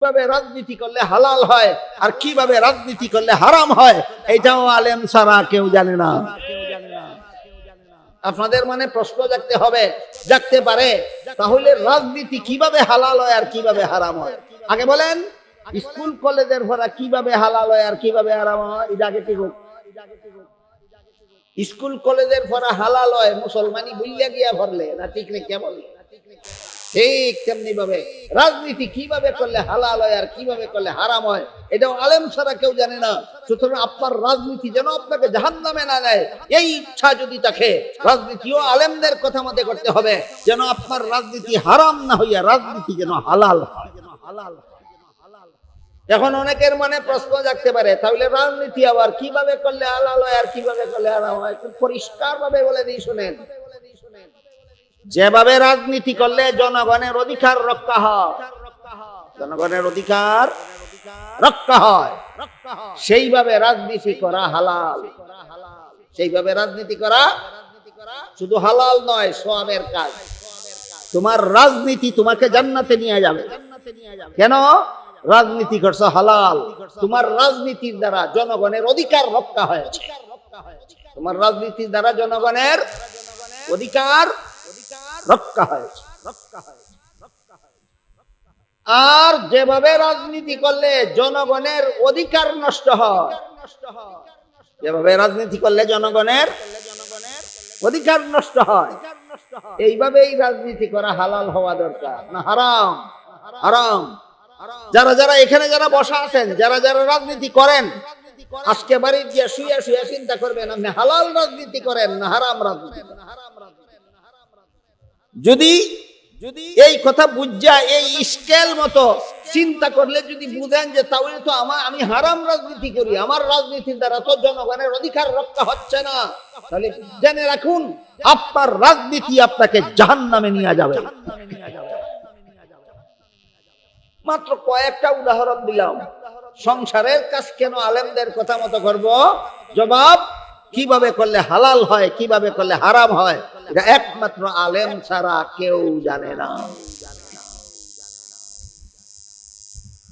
কিভাবে রাজনীতি করলে হালাল হয় আর কিভাবে রাজনীতি করলে হারাম হয় এটাও আলেম ছাড়া কেউ জানে না। আপনাদের মানে প্রশ্ন জাগতে পারে তাহলে রাজনীতি কিভাবে হালাল হয় আর কিভাবে হারাম হয়? আগে বলেন স্কুল কলেজের পড়া কিভাবে হালাল হয় আর কিভাবে হারাম হয়? এটা আগে ঠিক হোক। স্কুল কলেজের পড়া হালাল হয় মুসলমানি বুঝিয়া গিয়া ভরলে না, ঠিক নেই কেমন? ঠিক তেমনি ভাবে রাজনীতি কিভাবে করলে হালাল হয় আর কিভাবে করলে হারাম হয় এটাও আলেম ছাড়া কেউ জানে না। সুতরাং আপনার রাজনীতি যেন আপনাকে জাহান্নামে না নেয়, এই ইচ্ছা যদি থাকে রাজনীতিও আলেমদের কথা মতে করতে হবে, যেন আপনার রাজনীতি হারাম না হইয়া রাজনীতি যেন হালাল হয়। এখন অনেকের মনে প্রশ্ন জাগতে পারে তাহলে রাজনীতি আবার কিভাবে করলে হালাল হয় আর কিভাবে করলে হারাম হয়? পরিষ্কার ভাবে বলে দিই শুনেন, যেভাবে রাজনীতি করলে জনগণের অধিকার রক্ষা হয়, জনগণের অধিকার রক্ষা হয়, সেইভাবে রাজনীতি করা হালাল। সেইভাবে রাজনীতি করা শুধু হালাল নয়, সওয়াবের কাজ। তোমার রাজনীতি তোমাকে জান্নাতে নিয়ে যাবে। কেন? রাজনীতি করছো হালাল, তোমার রাজনীতির দ্বারা জনগণের অধিকার রক্ষা হয়েছে। তোমার রাজনীতির দ্বারা জনগণের অধিকার রক্ষা হয়েছে। আর যেভাবে রাজনীতি করলে জনগণের অধিকার নষ্ট হয়, যেভাবে রাজনীতি করলে জনগণের অধিকার নষ্ট হয়, এইভাবেই রাজনীতি করা হালাল হওয়া দরকার না হারাম? হারাম। যারা যারা এখানে যারা বসা আছেন, যারা যারা রাজনীতি করেন, আজকে বাড়ি গিয়ে শুয়ে শুয়ে চিন্তা করবেন আপনি হালাল রাজনীতি করেন না হারাম রাজনীতি। যদি এই কথা বুঝা এই স্কেল মতো চিন্তা করলে যদি বুঝেন যে তাহলে তো আমি হারাম রাজনীতি করি, আমার রাজনীতির দ্বারা তো জনগণের অধিকার রক্ষা হচ্ছে না, তাহলে জেনে রাখুন আপনার রাজনীতি আপনাকে জাহান্নামে নিয়ে যাবে। মাত্র কয়েকটা উদাহরণ দিলাম। সংসারের কাজ কেন আলেমদের কথা মতো করব? জবাব কিভাবে করলে হালাল হয়, কিভাবে করলে হারাম হয়, এটা একমাত্র আলেম ছাড়া কেউ জানে না।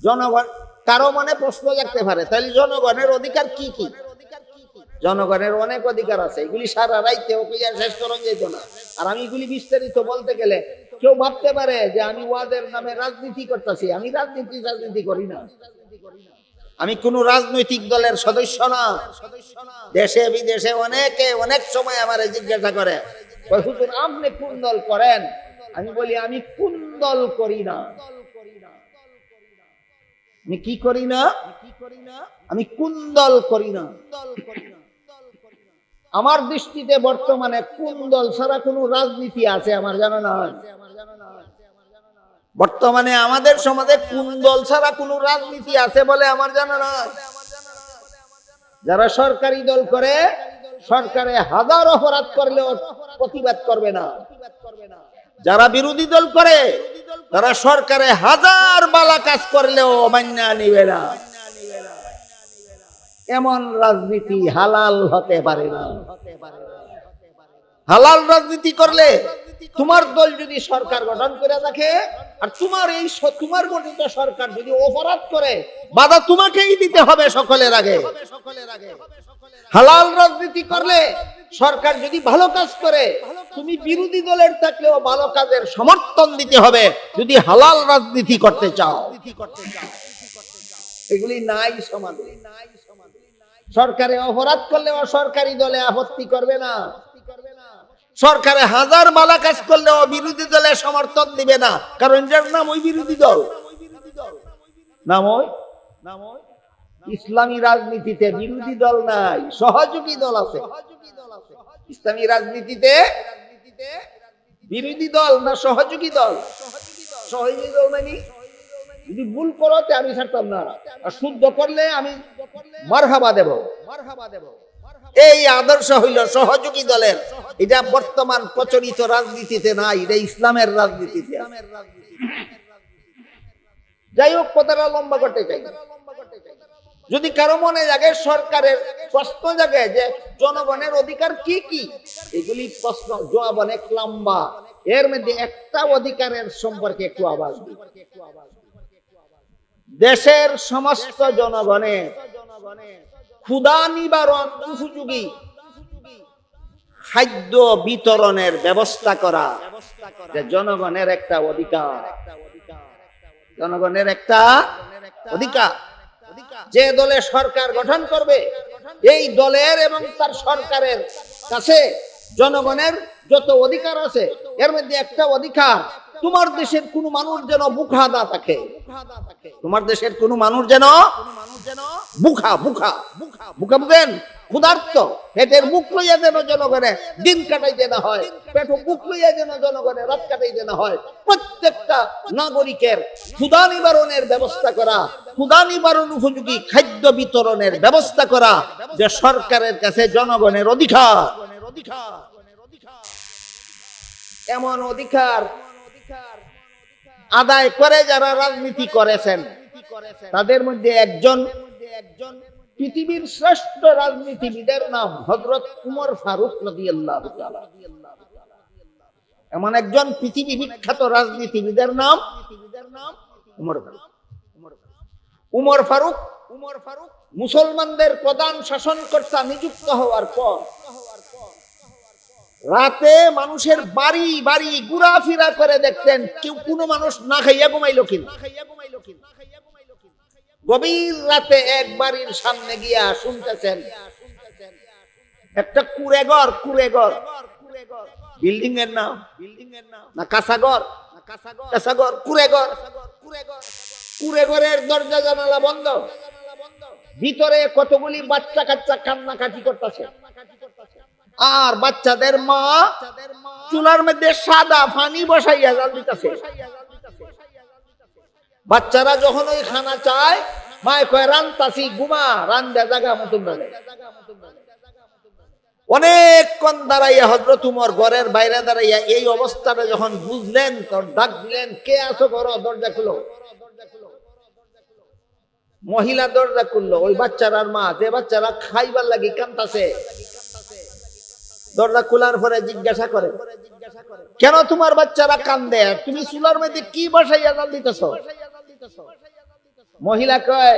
জনগণ কারো মনে প্রশ্ন জাগতে পারে তাহলে জনগণের অধিকার কি কি? জনগণের অনেক অধিকার আছে, এগুলি সারা রাইতেও শেষ করা যেত না। আর আমি এগুলি বিস্তারিত বলতে গেলে কেউ ভাবতে পারে যে আমি ওয়াজের নামে রাজনীতি করতেছি। আমি রাজনীতি করি না, আমি কোন রাজনৈতিক দলের সদস্য না। দেশে বিদেশে অনেকে অনেক সময় আমার জিজ্ঞাসা করে হুজুর আপনি কোন দল করেন? আমি বলি আমি কোন দল করি না। আমি কি করি না? আমি কোন দল করি না। আমার দৃষ্টিতে বর্তমানে কোন দল ছাড়া কোন রাজনীতি আছে আমার জানা নাই। বর্তমানে আমাদের সমাজে কোন দল ছাড়া কোন রাজনীতি আছে বলে আমার জানা নাই। যারা সরকারি দল করে, সরকারে হাজার অপরাধ করলেও প্রতিবাদ করবে না। যারা বিরোধী দল করে তারা সরকারে হাজার বালা কাজ করলেও মান্য নিবে না। এমন রাজনীতি হালাল হতে পারে না। হালাল রাজনীতি করলে তোমার দল যদি সরকার গঠন করে থাকে আর তোমার গঠিত সরকার যদি অপরাধ করে, বাধা তোমাকেই দিতে হবে সকলের আগে। হালাল রাজনীতি করলে সরকার যদি ভালো কাজ করে, তুমি বিরোধী দলের থাকলেও ভালো কাজের সমর্থন দিতে হবে যদি হালাল রাজনীতি করতে চাও। এগুলি নাই সমাজে। সরকারে অপরাধ করলেও সরকারি দলে আপত্তি করবে না, সরকারে হাজার বালা কাজ করলেও বিরোধী দলের সমর্থন দিবে না, কারণ এর নাম ওই বিরোধী দল। নাম ওই ইসলামী রাজনীতিতে বিরোধী দল নাই, সহযোগী দল আছে। ইসলামী রাজনীতিতে বিরোধী দল না সহযোগী দল। সহযোগী দল মানে যদি ভুল করতে আমি ছাড়তাম না, আর শুদ্ধ করলে আমি মারহাবা দেব। এই আদর্শ হইল সহযোগী দলের। এটা বর্তমান প্রচলিত রাজনীতিতে নাই, এটা ইসলামের রাজনীতিতে। যাই হোক, কথাটা লম্বা করতে চাই। যদি কারো মনে জাগে সরকারের প্রশ্ন জাগে যে জনগণের অধিকার কি কি, এগুলি প্রশ্ন জবাব অনেক লম্বা। এর মধ্যে একটা অধিকারের সম্পর্কে একটু আওয়াজ দিই। দেশের সমস্ত জনগণের ক্ষুধা নিবারণ উপযোগী খাদ্য বিতরণের ব্যবস্থা করা জনগণের একটা অধিকার। জনগণের একটা অধিকার। যে দলে সরকার গঠন করবে এই দলের এবং তার সরকারের কাছে জনগণের যত অধিকার আছে এর মধ্যে একটা অধিকার, তোমার দেশের কোন মানুষ যেন ভুখা না থাকে। তোমার দেশের কোন মানুষ যেন ভুখা ভুখা ভুখা বুঝেন, ক্ষুধার্ত পেটের মুখ লইয়া যেন জনগণের দিন কাটাইতে না হয়, পেট মুখ লইয়া যেন জনগণের রাত কাটাইতে না হয়। প্রত্যেকটা নাগরিকের ক্ষুধা নিবারণের ব্যবস্থা করা, ক্ষুধা নিবারণ উপযোগী খাদ্য বিতরণের ব্যবস্থা করা যে সরকারের কাছে জনগণের অধিকার। এমন অধিকার আদায় করে যারা রাজনীতি করেছেন তাদের মধ্যে একজন পৃথিবীর শ্রেষ্ঠ রাজনীতিবিদের নাম হযরত উমর ফারুক রাদিয়াল্লাহু তাআলা। এমন একজন পৃথিবী বিখ্যাত রাজনীতিবিদের নাম উমর ফারুক। উমর ফারুক মুসলমানদের প্রধান শাসনকর্তা নিযুক্ত হওয়ার পর রাতে মানুষের বাড়ি বাড়ি ঘোরাফেরা করে দেখতেন কেউ কোনো মানুষ না খাইয়া ঘুমাইল কিনা। গভীর রাতে এক বাড়ির সামনে গিয়া শুনতেছেন একটা কুড়েঘর, বিল্ডিং এর নাম না কাঁচাঘর, কুড়েঘরের দরজা জানালা বন্ধ, ভিতরে কতগুলি বাচ্চা কাচ্চা কান্নাকাটি করতেছে। আর বাচ্চাদের মা চুলার মধ্যে সাদা পানি বসাইয়া জাল দিতেছে। বাচ্চারা যখন ওই খানা চায় মায় কয় রান্তাছি, ঘুমা, রান্দা জাগা মতন। অনেকক্ষণ দাঁড়াইয়া হযরত উমর ঘরের বাইরে দাঁড়াইয়া এই অবস্থাটা যখন বুঝলেন তো ডাক দিলেন, কে আছো ঘর, দরজা খুলো। মহিলা দরজা খুললো। ওই বাচ্চারার মা, যে বাচ্চারা খাইবার লাগি কান্তাছে, দরজা খোলার পরে জিজ্ঞাসা করে, কেন তোমার বাচ্চারা কান্দে, তুমি চুলার মধ্যে কি বসাইয়া জাল দিতেছ? মহিলা কয়,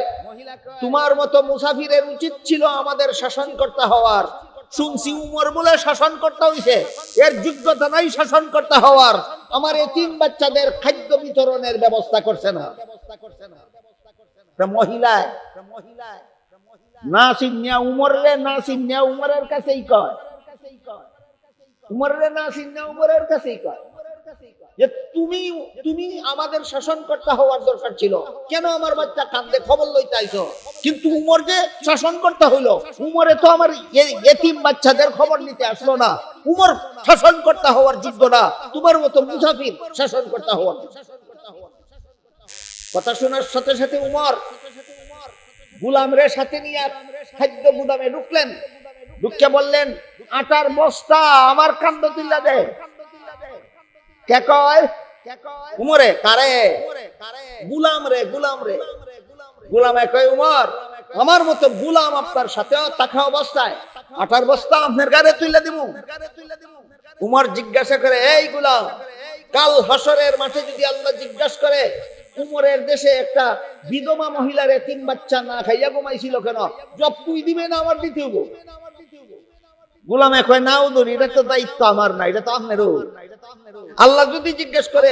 তোমার মতো মুসাফিরের উচিত ছিল আমাদের শাসনকর্তা হওয়ার। শুনছি উমর বলে শাসনকর্তা হইছে, এর যোগ্যতা নাই শাসনকর্তা হওয়ার। আমার এতিম বাচ্চাদের খাদ্য বিতরণের ব্যবস্থা করছে না। মহিলা না চিনিয়া উমরে না চিনিয়া উমরের কাছেই কয়, উমরের না চিনিয়া উমরের কাছেই কয় যে তুমি আমাদের শাসনকর্তা হওয়ার দরকার ছিল, কেন আমার বাচ্চা কান্দে খবর লইতে আইছো? কিন্তু উমর যে শাসনকর্তা হইলো, উমরে তো আমার এতিম বাচ্চাদের খবর নিতে আসলো না। উমর শাসনকর্তা হওয়ার যোগ্য না, তোমার মতো মুসাফির শাসনকর্তা হওয়ার। কথা শোনার সাথে সাথে উমর গুলামরে সাথে নিয়ে খাদ্য গুদামে ঢুকলেন। ঢুকে বললেন, আটার বস্তা আমার কান্দ তুল্লা দে। কে কয়? উমরে। কারে? গুলাম রে। গুলামে কয়, উমর আমার মতো গুলাম আপনার সাথে থাকা অবস্থায় আটার বস্তা আপনার গাড়ি তুলে দিব? উমর জিজ্ঞাসা করে, এই গুলাম, কাল হাসরের মাঠে যদি আল্লাহ জিজ্ঞাসা করে উমরের দেশে একটা বিধবা মহিলার এতিম বাচ্চা না খাইয়া ঘুমাইছিল কেন, জব তুই দিবে না আমার দিতে হবো? গোলামে কয়, না উদুর, এটা তো দায়িত্ব আমার না, এটা তো আপনারও। আল্লাহ যদি জিজ্ঞেস করে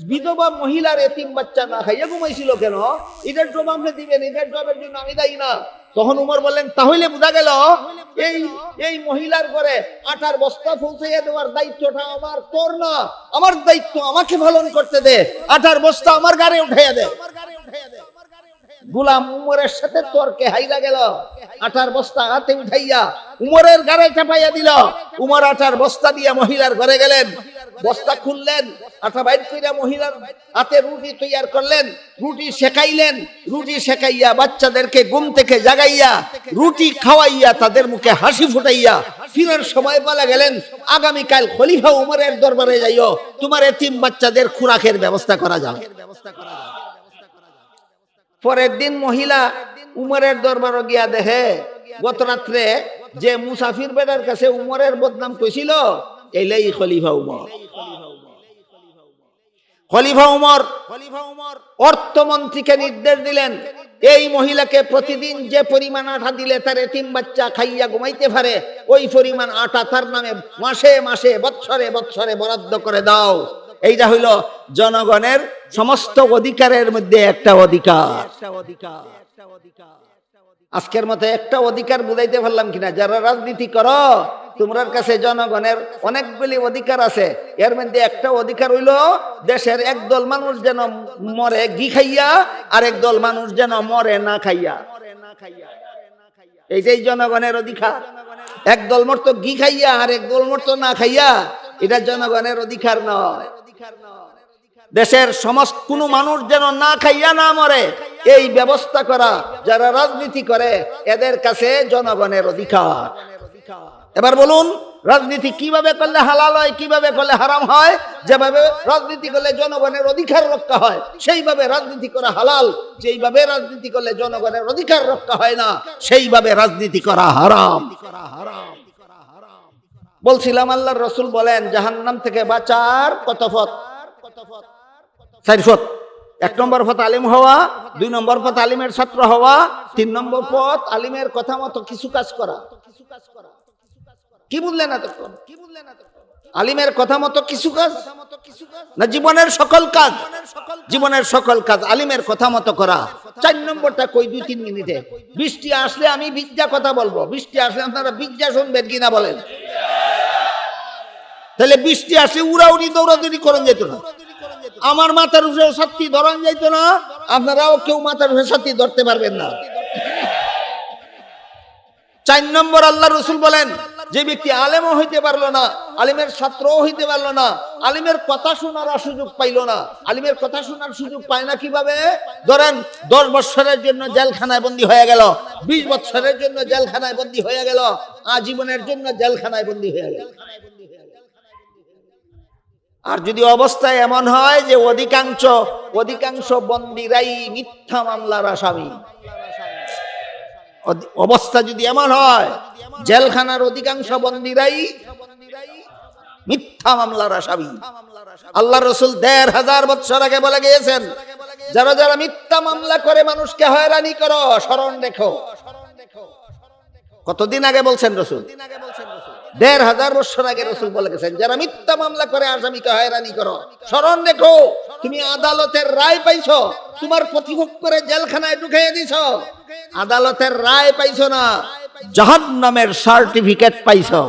বিধবা মহিলার এতিম বাচ্চা না খাইয়া ঘুমাইছিল কেন, এটার জবাব আপনি দিবেন, এটার জবাবের জন্য আমি দায়ী না। তখন উমর বললেন, তাহলে বোঝা গেল এই মহিলার ঘরে আটার বস্তা পৌঁছাইয়া দেওয়ার দায়িত্বটা আমার, তোর না। আমার দায়িত্ব আমাকে পালন করতে দে, আটার বস্তা আমার গাড়ি উঠাইয়া দে। গোলাম উমরের সাথে তর্কে হাইরা গেল, আটার বস্তা হাতে উঠাইয়া উমরের গাড়ি চাপাইয়া দিল। উমর আটার বস্তা দিয়া মহিলার ঘরে গেলেন, বস্তা খুললেন, আটা বাইর কইরা মহিলার হাতে রুটি তৈয়ার করলেন, রুটি শেখাইলেন। রুটি শেখাইয়া বাচ্চাদেরকে ঘুম থেকে জাগাইয়া রুটি খাওয়াইয়া তাদের মুখে হাসি ফুটাইয়া ফিরার সময় বলে গেলেন, আগামীকাল খলিফা উমরের দরবারে যাইও, তোমার এতিম বাচ্চাদের খোরাকের ব্যবস্থা করা যাবে। পরের দিন মহিলা উমরের দরবারে গিয়া দেখে গত রাত্রে যে মুসাফির বেটার কাছে উমরের বদনাম কইছিল, এইলাই খলিফা উমর। খলিফা উমর অর্থমন্ত্রীকে নির্দেশ দিলেন, এই মহিলাকে প্রতিদিন যে পরিমাণ আটা দিলে তার এতিম বাচ্চা খাইয়া ঘুমাইতে পারে, ওই পরিমাণ আটা তার নামে মাসে মাসে বৎসরে বৎসরে বরাদ্দ করে দাও। এইটা হইল জনগণের সমস্ত অধিকারের মধ্যে একটা অধিকার। আজকের মতো একটা অধিকার বুঝাইতে পারলাম কিনা? যারা রাজনীতি করো, তোমার কাছে জনগণের অনেকগুলি অধিকার আছে, এর মধ্যে একটা অধিকার হইল দেশের একদল মানুষ যেন মরে ঘি খাইয়া, আর একদল মানুষ যেন মরে না খাইয়া। এইটাই জনগণের অধিকার। একদল মরতো ঘি খাইয়া আর একদল মরতো না খাইয়া, এটা জনগণের অধিকার নয়। দেশের সমস্ত কোনো মানুষ যেন না খাইয়া না মরে, এই ব্যবস্থা করা যারা রাজনীতি করে এদের কাছে জনগণের অধিকার। এবার বলুন, রাজনীতি কিভাবে করলে হালাল হয়, কিভাবে করলে হারাম হয়? যেভাবে রাজনীতি করলে জনগণের অধিকার রক্ষা হয় সেইভাবে রাজনীতি করা হালাল, যেইভাবে রাজনীতি করলে জনগণের অধিকার রক্ষা হয় না সেইভাবে রাজনীতি করা হারাম। বলছিলাম আল্লাহর রাসূল বলেন জাহান্নাম থেকে বাঁচার কত পথ? 4 পথ। 1 নম্বর পথ আলিম হওয়া, 2 নম্বর পথ আলিমের ছাত্র হওয়া, 3 নম্বর পথ আলিমের কথা মতো কিছু কাজ করা। কি বুঝলেন এতক্ষণ? আলিমের কথা মতো কিছু কাজ না, জীবনের সকল কাজ। জীবনের সকল কাজ আলিমের কথা মতো করা। 4 নম্বরটা কই 2-3 মিনিটে। বৃষ্টি আসলে আমি বিজ্ঞা কথা বলবো, বৃষ্টি আসলে আপনারা বিজ্ঞা শুনবেন কিনা বলেন? তাহলে বৃষ্টি আসলে উড়াউড়ি দৌড়াদৌড়ি করেন যেত না, আমার মাথার উপরে ছাত্রী ধরান যাইতো না, আপনারাও কেউ মাথার উপরে ছাত্রী ধরতে পারবেন না। 4 নম্বর আল্লাহ রাসূল বলেন, যে ব্যক্তি আলেমও হইতে পারলো না, আলিমের ছাত্রও হইতে পারলো না, আলিমের কথা শোনার সুযোগ পাইলো না। আলিমের কথা শোনার সুযোগ পায় না কিভাবে? ধরেন 10 বছরের জন্য জেলখানায় বন্দী হয়ে গেল, 20 বছরের জন্য জেলখানায় বন্দী হয়ে গেল, আজীবনের জন্য জেলখানায় বন্দী হয়ে গেল। আর যদি অবস্থা এমন হয় যে অধিকাংশ বন্দীরাই মিথ্যা মামলার আসামি, অবস্থা যদি এমন হয় জেলখানার অধিকাংশ বন্দীরাই মিথ্যা মামলার আসামি, আল্লাহ রাসূল 1500 বছর আগে বলে গিয়েছেন, যারা যারা মিথ্যা মামলা করে মানুষকে হয়রানি করো, স্মরণ রেখো। কতদিন আগে বলছেন রাসূল? 1500 বছর আগে রাসূল বলে গেছেন, যারা মিথ্যা মামলা করে আসামিকে হয়রানি করো, স্মরণ রেখো তুমি আদালতের রায় পাইছো, তোমার প্রতিভোগ করে জেলখানায় ঢুকিয়ে দিছো, আদালতের রায় পাইছো না, জাহান্নামের সার্টিফিকেট পাইছো।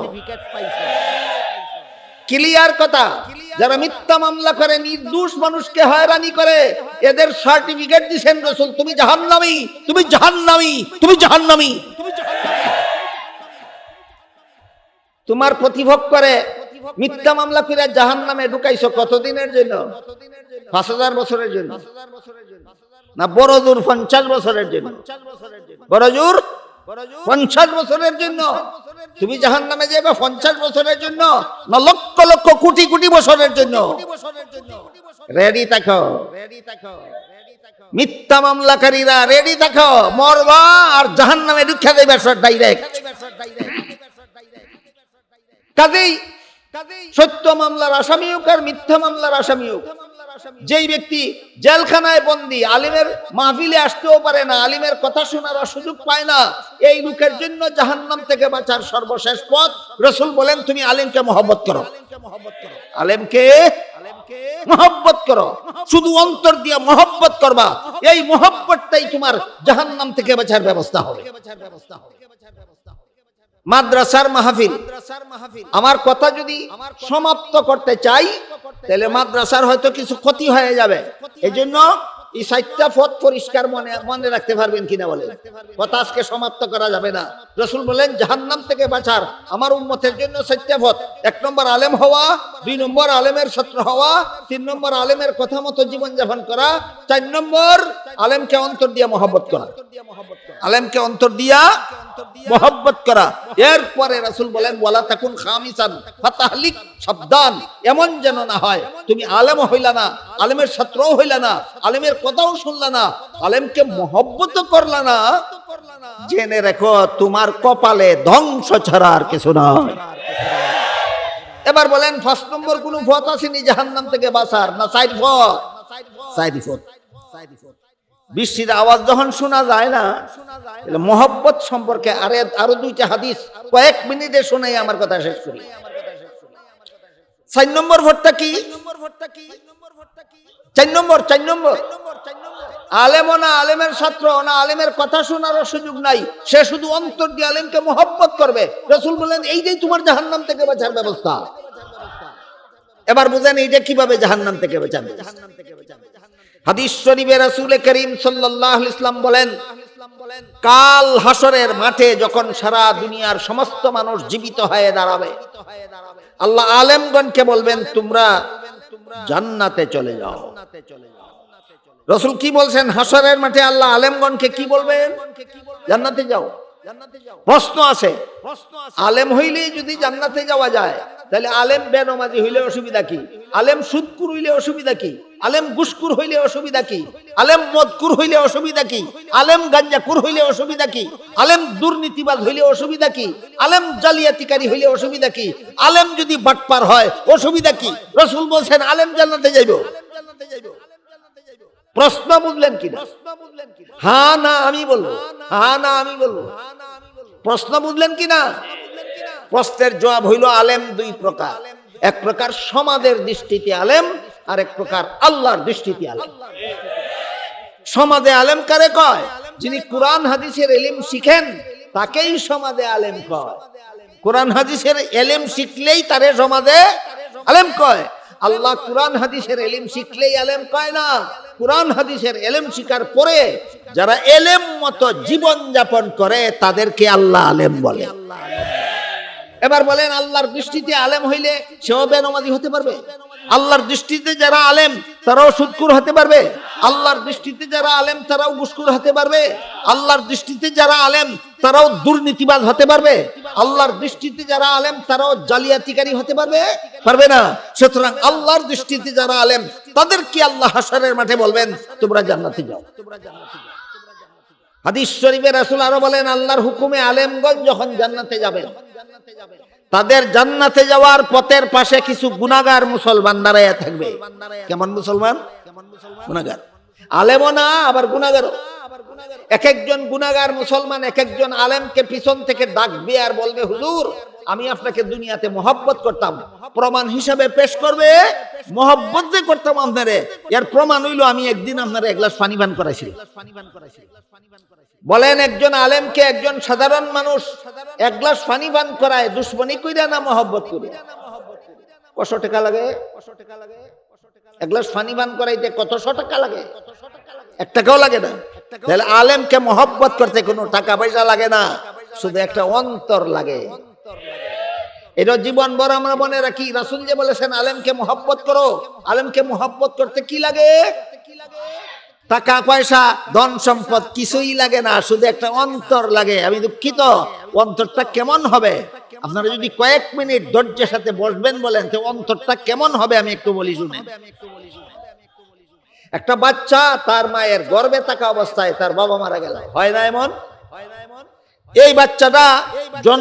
ক্লিয়ার কথা। যারা মিথ্যা মামলা করে নির্দোষ মানুষকে হয়রানি করে, এদের সার্টিফিকেট দিবেন রাসূল, তুমি জাহান্নামী, তুমি জাহান্নামী, তুমি জাহান্নামী। তোমার প্রতিভোগ করে মিথ্যা মামলা করে জাহান্নামে ঢুকাইছো কতদিনের জন্য? 5000 বছরের জন্য না, বড় জোর 50 বছরের জন্য। বড় জোর 50 বছরের জন্য তুমি জাহান্নামে যাবে। 50 বছরের জন্য না লক্ষ লক্ষ কোটি কোটি বছরের জন্য? রেডি থাকো, মিথ্যা মামলাকারীরা রেডি থাকো, মরবা আর জাহান্নামে ঢুকিয়ে দেবে ডাইরেক্ট। কাজেই সত্য মামলার আসামি হোক আর মিথ্যা মামলার আসামি হোক, যেই ব্যক্তি জেলখানায় বন্দী, আলিমের মাহফিলে আসতেও পারে না, আলিমের কথা শোনার সুযোগ পায় না, এই লোকের জন্য জাহান্নাম থেকে বাঁচার সর্বশেষ পথ রাসূল বলেন তুমি আলিমকে মহব্বত করো। আলিমকে মহব্বত করো, শুধু অন্তর দিয়ে মহব্বত করবা, এই মহব্বতটাই তোমার জাহান্নাম থেকে বাঁচার ব্যবস্থা হবে। মাদ্রাসার মাহফিল, আমার কথা যদি সমাপ্ত করতে চাই তাহলে মাদ্রাসার হয়তো কিছু ক্ষতি হয়ে যাবে, এজন্য এই 4টা পথ পরিষ্কার মনে রাখতে পারবেন কিনা বলে কথা আজকে সমাপ্ত করা যাবে না। রাসূল বলেন জাহান্নাম থেকে বাঁচার আমার উম্মতের জন্য 4টা পথ। 1 নম্বর আলেম হওয়া, 2 নম্বর আলেমের ছাত্র হওয়া, 3 নম্বর আলেমের কথা মতো জীবন যাপন করা, 4 নম্বর আলেমকে অন্তর দিয়ে মহব্বত করা। আলেমকে অন্তর দিয়া মহব্বত করা। এরপরে রাসূল বলেন ওয়ালা তাকুন খামিসান ফাতাহলিক, সাবধান এমন যেন না হয় তুমি আলেম হইলা না, আলেমের ছাত্রও হইলা না, আলেমের কথাও শুনলা না, আলেমকে মহব্বত করলা না, জেনে রেখো তোমার কপালে ধ্বংস ছাড়া আর কিছু নয়। এবার বলেন 5 নম্বর কোন পথ আসেনি জাহান্নাম থেকে বাঁচার? না 4 পথ? 4 পথ। বৃষ্টির আওয়াজ যখন শোনা যায় না, মহব্বত সম্পর্কে আরো 2টা হাদিস কয়েক মিনিটে শোনাই আমার কথা শেষ করি। 4 নম্বর ভোটটা কি? 4 নম্বর আলেম না আলেমের ছাত্র না আলেমের কথা শোনারও সুযোগ নাই, সে শুধু অন্তর দিয়ে আলেমকে মহব্বত করবে। রাসূল বলেন এইটাই তোমার জাহান্নাম থেকে বাঁচার ব্যবস্থা। এবার বুঝেন এইটা কিভাবে জাহান্নাম থেকে বাঁচাবে। হাদিস শরীফে রাসূল করিম সাল্লাল্লাহু আলাইহি ওয়াসাল্লাম বলেন, কাল হাসরের মাঠে যখন সারা দুনিয়ার সমস্ত মানুষ জীবিত হয়ে দাঁড়াবে, আল্লাহ আলেমগণকে বলবেন তোমরা জান্নাতে চলে যাও। রাসূল কি বলছেন? হাসরের মাঠে আল্লাহ আলেমগণকে কি বলবেন? জান্নাতে যাও। প্রশ্ন আছে, আলেম হইলেই যদি জান্নাতে যাওয়া যায়, তাহলে আলেম বেনমাজি হইলে অসুবিধা কি? আলেম সুদকুর হইলে অসুবিধা কি? আলেম ঘুষখোর হইলে অসুবিধা কি? আলেম মদকুর হইলে অসুবিধা কি? আলেম গাঞ্জাকুর হইলে অসুবিধা কি? আলেম দুর্নীতিবাজ হইলে অসুবিধা কি? আলেম জালিয়াতিকারী হইলে অসুবিধা কি? আলেম যদি বাটপার হয় অসুবিধা কি? রাসূল বলেন আলেম জান্নাতে যাইব। প্রশ্ন বুঝলেন কি না? হ্যাঁ না আমি বলবো, হ্যাঁ না আমি বলবো। প্রশ্ন বুঝলেন কি না? প্রশ্নের জবাব হইল আলেম 2 প্রকার। এক প্রকার সমাজের দৃষ্টিতে আলেম, আর এক প্রকার আল্লাহর দৃষ্টিতে আলেম। সমাজে আলেম কারে কয়? যিনি কোরআন হাদিসের ইলম শিখেন তাকেই সমাজে আলেম কয়। কোরআন হাদিসের ইলম শিখলেই তারে সমাজে আলেম কয়। আল্লাহ কোরআন হাদিসের ইলম শিখলেই আলেম কয় না। কোরআন হাদিসের ইলম শিকার পরে যারা ইলম মতো জীবন যাপন করে তাদেরকে আল্লাহ আলেম বলে। এবার বলেন আল্লাহর দৃষ্টিতে আলেম হইলে সেও বেনমাজি হতে পারবে? আল্লাহর দৃষ্টিতে যারা আলেম তারাও সুদখোর হতে পারবে? আল্লাহর দৃষ্টিতে যারা আলেম তারাও ঘুষখোর হতে পারবে? আল্লাহর দৃষ্টিতে যারা আলেম তারাও দুর্নীতিবাজ হতে পারবে? আল্লাহর দৃষ্টিতে যারা আলেম তারাও জালিয়াতিকারী হতে পারবে? পারবে না। সুতরাং আল্লাহর দৃষ্টিতে যারা আলেম তাদেরকে আল্লাহ হাসরের মাঠে বলবেন তোমরা জান্নাতে যাও। হাদিস শরীফে রাসূল আরো বলেন আল্লাহর হুকুমে আলেমগণ যখন জান্নাতে যাবেন, তাদের জান্নাতে যাওয়ার পথের পাশে কিছু গুনাহগার মুসলমান দাঁড়ায় থাকবে। কেমন মুসলমান? গুনাহগার। আলেমও না আবার গুনাহগারও। এক একজন গুনাহগার মুসলমান এক একজন আলেমকে পিছন থেকে ডাকবে আর বলবে হুজুর আমি আপনাকে দুনিয়াতে মহব্বত করতাম। প্রমাণ হিসাবে পেশ করবে মহব্বত যে করতাম আপনারে, এর প্রমাণ হইল আমি একদিন আপনারে এক গ্লাস পানি পান করাইছি। বলেন একজন আলেমকে একজন সাধারণ মানুষ এক গ্লাস পানি পান করায় দুশ্মনী কইরা না মহব্বত করে? কত টাকা লাগে? এক গ্লাস পানি পান করাইতে কতশো টাকা লাগে? 1 টাকাও লাগে না। তাহলে আলেমকে মহব্বত করতে কোনো টাকা পয়সা লাগে না, শুধু একটা অন্তর লাগে। এটা জীবন ভর আমরা মনে রাখি। রাসূল যে বলেছেন আলেমকে মহব্বত করো, আলেমকে মহব্বত করতে কি লাগে? টাকা পয়সা ধন সম্পদ কিছুই লাগে না, শুধু একটা অন্তর লাগে। আমি দুঃখিত, অন্তরটা কেমন হবে? আপনারা যদি কয়েক মিনিট ধৈর্যের সাথে বসবেন বলেন তো অন্তরটা কেমন হবে আমি একটু বলি শুনেন। একটা বাচ্চা তার মায়ের গর্ভে থাকা অবস্থায় তার বাবা মারা গেল, হয় না এমন? এই বাচ্চাটা জন্ম